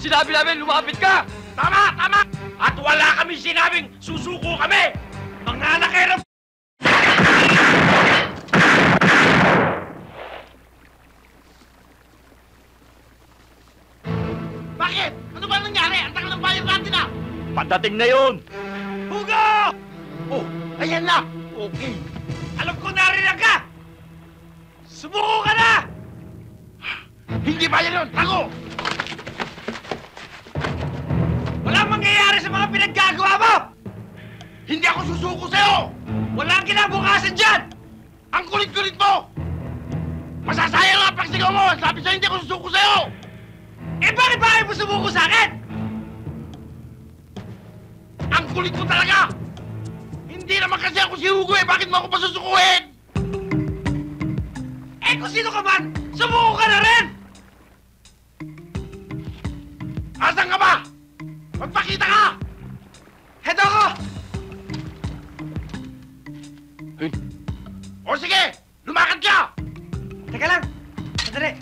Sinabi namin lumapit ka! Tama! Tama! At wala kami sinabing susuko kami! Mga nakera... Bakit? Ano ba nangyari? Ang tagal ng bayan natin ah! Padating na yun! Hugo! Oh, ayan na! Okay. Alam ko narinig ka! Sumuko ka na! Hindi ba yan yun? Tago! Walang mangyayari sa mga pinaggagawa mo! Hindi ako susuko sa'yo! Walang kinabukasan dyan! Ang kulit-kulit mo! Masasayang ang pagsigaw mo! Sabi sa'yo hindi ako susuko sa'yo! Eh bakit ba ayaw mo sumuko sa akin? Ang kulit mo talaga! Hindi naman kasi ako si Hugo eh! Bakit mo ako pasusukuhin? Eh kung sino ka man, sumuko ka na rin! Asan ka ba? Magpakita ka! Heto ako! O sige, lumakad ka! Teka lang! Sandali!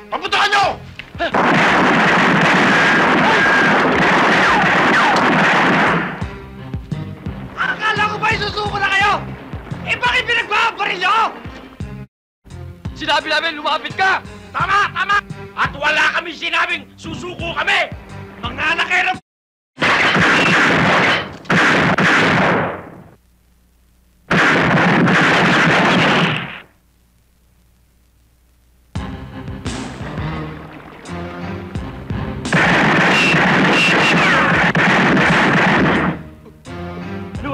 Papuntahan nyo! Akala ko ba isusuko na kayo? Eh bakit pinagbabaril nyo? Sinabi namin lumapit ka! Tama! Tama! At wala kami sinabing susuko kami! Mga nakera...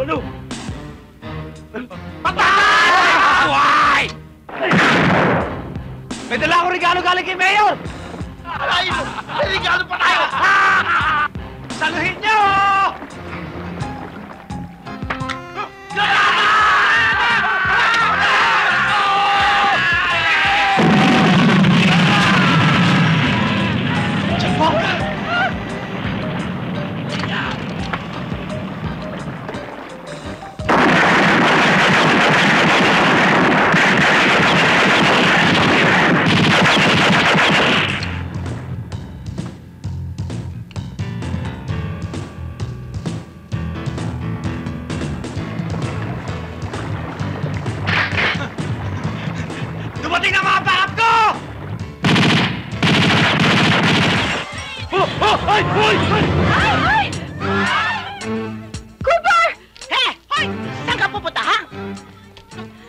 Ano? Patay! Why? May dala akong regalo galing kay Mayor! Ay, may regalo pa tayo! Saluhin nyo! Dumating na mga backup ko! Ay! Ay! Cooper! He! Hoy! Saan ka pupunta, ha?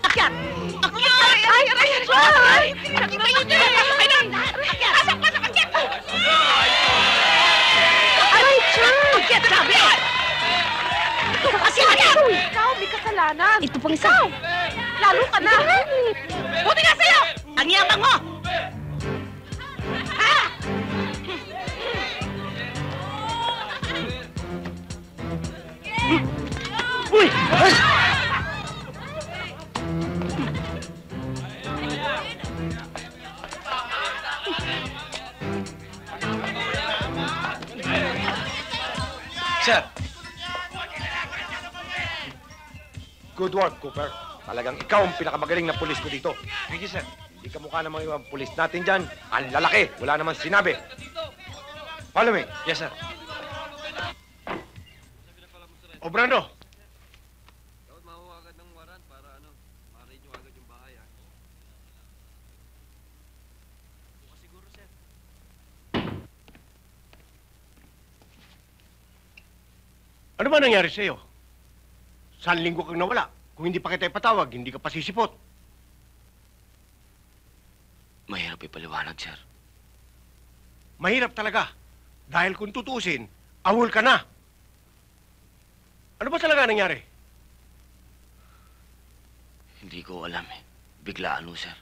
Akyat! Akyat! Ay! Akyat kayo din! Akyat! Pasok! Akyat! Ay, Chad! Akyat, sabi! Kasi akyat! Ikaw, may kasalanan. Ito pang isa. Lalo ka na. Buti nga sa'yo! Ang yabang mo! Ha? Uy! Ay! Sir! Good work, Cooper. Talagang ikaw ang pinakamagaling na pulis ko dito. Thank you, sir. Hindi ka mukha ng mga ibang pulis natin dyan. Ang lalaki. Wala naman sinabi. Follow me. Yes, sir. O, Brando. Ano ba nangyari sa'yo? Saan linggo kang nawala? Kung hindi pa kita ipatawag, hindi ka pa sisipot. Mahirap ipaliwanag, sir. Mahirap talaga. Dahil kung tutusin, awol ka na. Ano ba talaga nangyari? Hindi ko alam eh. Biglaan ho, sir.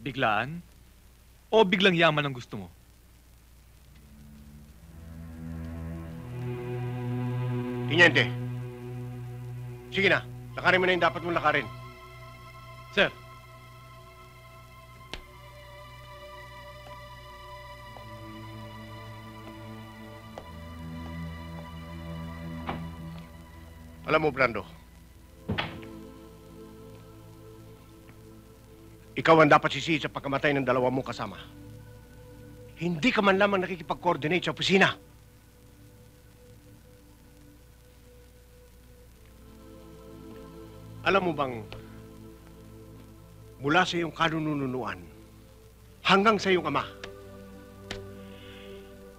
Biglaan? O biglang yaman ang gusto mo? Tiniente. Sige na. Lakarin mo na yung dapat mong lakarin. Sir, Alam mo, Brando, Ikaw ang dapat sisihin sa pagkamatay ng dalawa mong kasama. Hindi ka man lamang nakikipag-coordinate sa opisina. Alam mo bang, mula sa iyong kanununuan hanggang sa iyong ama,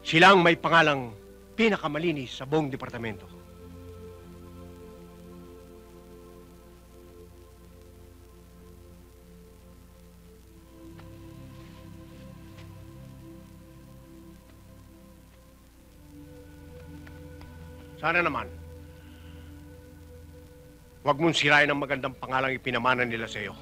sila ang may pangalang pinakamalinis sa buong departamento. Sana naman, huwag mong sirain ang magandang pangalang ipinamana nila sa iyo.